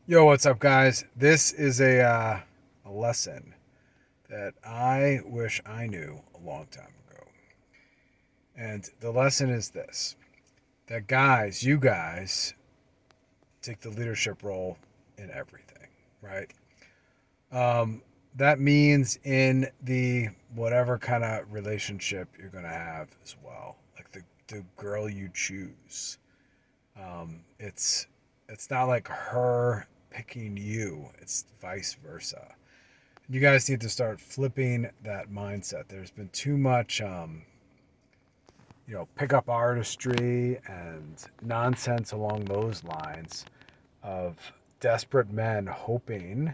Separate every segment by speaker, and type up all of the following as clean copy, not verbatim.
Speaker 1: Yo, what's up, guys? This is a lesson that I wish I knew a long time ago. And the lesson is this: that guys, you guys, take the leadership role in everything, right? Um, that means in the whatever kind of relationship you're gonna have as well, like the girl you choose. It's not like her picking you; it's vice versa. You guys need to start flipping that mindset. There's been too much, pickup artistry and nonsense along those lines of desperate men hoping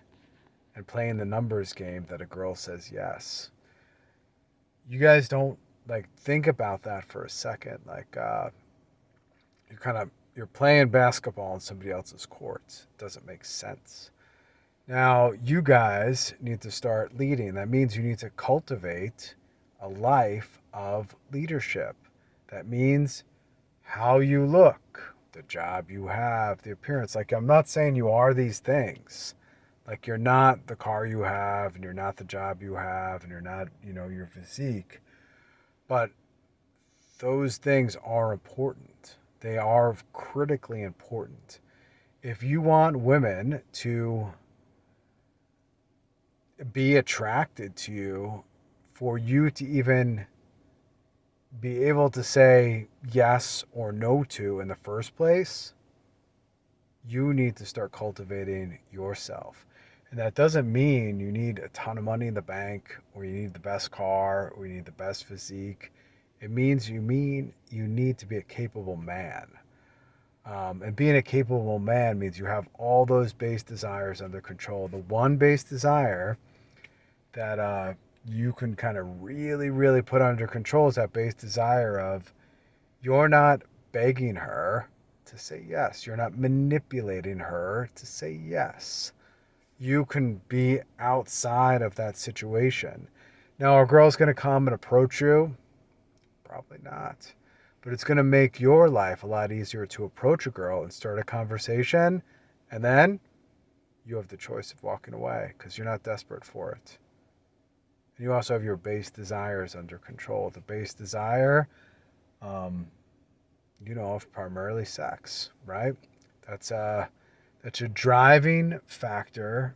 Speaker 1: and playing the numbers game that a girl says yes. You guys don't like think about that for a second. You're playing basketball on somebody else's court. It doesn't make sense. Now, you guys need to start leading. That means you need to cultivate a life of leadership. That means how you look, the job you have, the appearance. Like, I'm not saying you are these things. Like, you're not the car you have, and you're not the job you have, and you're not, your physique. But those things are important. They are critically important. If you want women to be attracted to you, for you to even be able to say yes or no to in the first place, you need to start cultivating yourself. And that doesn't mean you need a ton of money in the bank or you need the best car or you need the best physique. It means you need to be a capable man. And being a capable man means you have all those base desires under control. The one base desire that you can kind of really, really put under control is that base desire of you're not begging her to say yes. You're not manipulating her to say yes. You can be outside of that situation. Now, a girl's going to come and approach you? Probably not. But it's going to make your life a lot easier to approach a girl and start a conversation. And then you have the choice of walking away because you're not desperate for it. And you also have your base desires under control. The base desire, um, of primarily sex, right? That's a that's a driving factor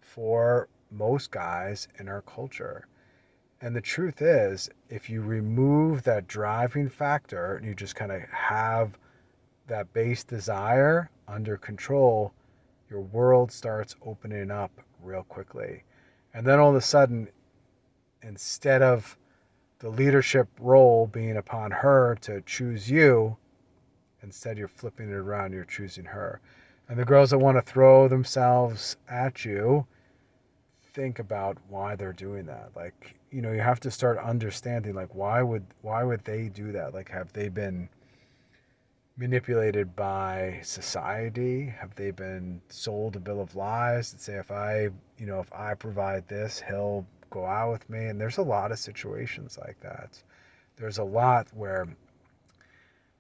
Speaker 1: for most guys in our culture. And the truth is, if you remove that driving factor and you just kind of have that base desire under control, your world starts opening up real quickly. And then all of a sudden, instead of the leadership role being upon her to choose you, instead you're flipping it around, you're choosing her. And the girls that want to throw themselves at you, think about why they're doing that. Like, you have to start understanding like why would they do that? Like, have they been manipulated by society? Have they been sold a bill of lies that say if I provide this, he'll go out with me? And there's a lot of situations like that. There's a lot where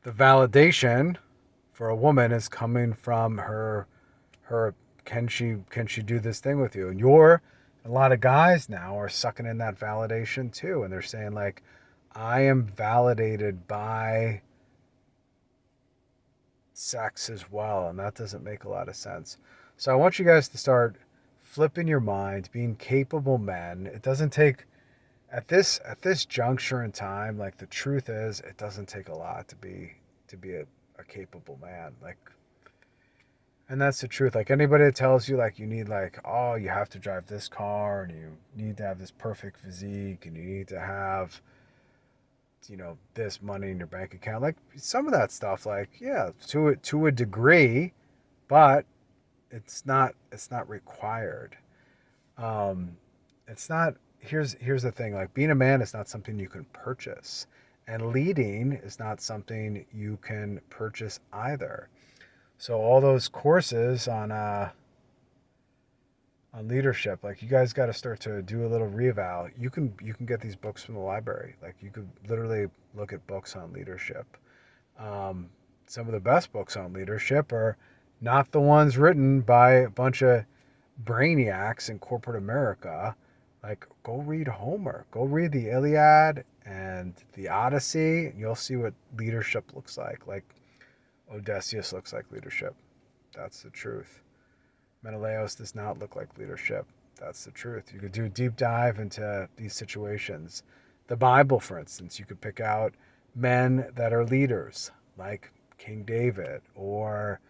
Speaker 1: the validation for a woman is coming from her can she do this thing with you? And a lot of guys now are sucking in that validation too, and they're saying like, I am validated by sex as well, and that doesn't make a lot of sense. So I want you guys to start flipping your mind, being capable men. It doesn't take at this juncture in time, like the truth is, it doesn't take a lot to be a capable man. Like, and that's the truth. Like anybody that tells you like you need like, oh, you have to drive this car and you need to have this perfect physique and you need to have this money in your bank account. Like some of that stuff, like yeah, to a degree, but it's not required. Um, it's not. Here's the thing. Like being a man is not something you can purchase, and leading is not something you can purchase either. So all those courses on leadership, like you guys got to start to do a little reeval. You can get these books from the library. Like you could literally look at books on leadership. Um, some of the best books on leadership are not the ones written by a bunch of brainiacs in corporate America. Like, go read Homer, go read the Iliad and the Odyssey, and you'll see what leadership looks like. Like, Odysseus looks like leadership. That's the truth. Menelaus does not look like leadership. That's the truth. You could do a deep dive into these situations. The Bible, for instance, you could pick out men that are leaders, like King David, or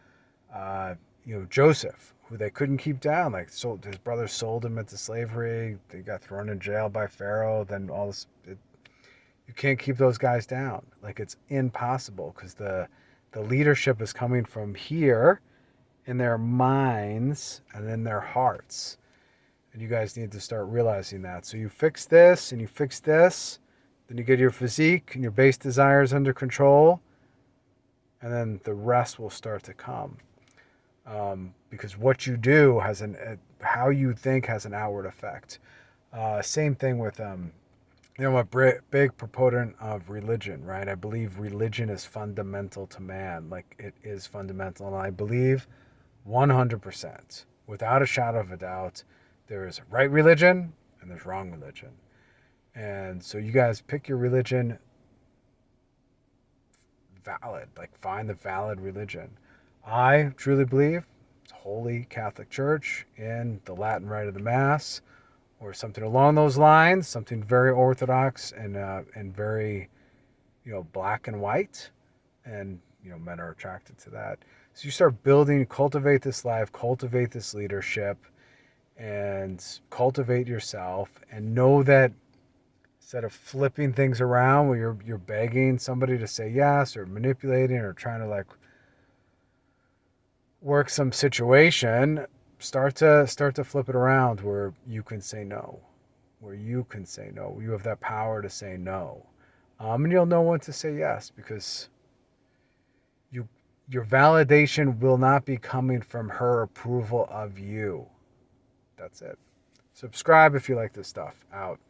Speaker 1: Joseph, who they couldn't keep down. Like, sold his brothers, sold him into slavery. They got thrown in jail by Pharaoh. Then all this, you can't keep those guys down. Like, it's impossible, because the leadership is coming from here in their minds and in their hearts. And you guys need to start realizing that. So you fix this and you fix this, then you get your physique and your base desires under control, and then the rest will start to come. Because what you do has how you think has an outward effect. Same thing with, I'm a big proponent of religion, right? I believe religion is fundamental to man. Like, it is fundamental. And I believe 100%, without a shadow of a doubt, there is right religion and there's wrong religion. And so you guys pick your religion valid, like, find the valid religion. I truly believe it's Holy Catholic Church in the Latin Rite of the Mass, or something along those lines, something very orthodox and very, black and white, and men are attracted to that. So you start building, cultivate this life, cultivate this leadership, and cultivate yourself, and know that instead of flipping things around where you're begging somebody to say yes, or manipulating, or trying to, like, work some situation, start to flip it around where you can say no, where you can say no. You have that power to say no, and you'll know when to say yes, because your validation will not be coming from her approval of you. That's it. Subscribe if you like this stuff. Out.